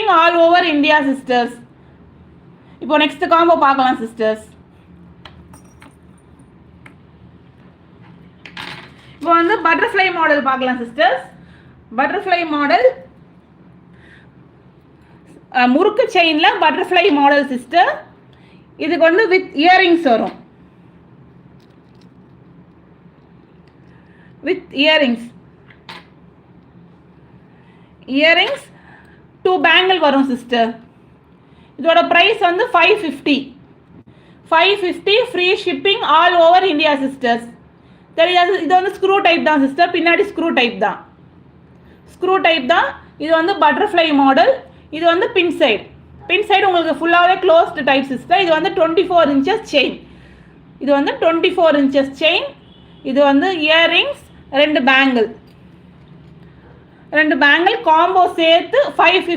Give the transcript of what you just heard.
shipping all over India sisters. இப்போ next combo பார்க்கலாம் sisters. இப்போ வந்து butterfly model பார்க்கலாம் sisters. butterfly model முறுக்கு செயின்ல butterfly model sister. இதுக்கு வந்து with earrings வரும். with earrings 2 bangle வரும் சிஸ்டர். இதோட பிரைஸ் வந்து 550 free shipping all over India sisters. தெரியாது, இது வந்து ஸ்க்ரூ டைப் தான் சிஸ்டர். பின்னாடி ஸ்க்ரூ டைப் தான். இது வந்து பட்டர்ஃப்ளை மாடல். இது வந்து பின் சைடு உங்களுக்கு ஃபுல்லாகவே க்ளோஸ்டு டைப் சிஸ்டர். இது வந்து 24 inches செயின். இது வந்து இயரிங்ஸ், 2 பேங்கிள் காம்போ சேர்த்து 550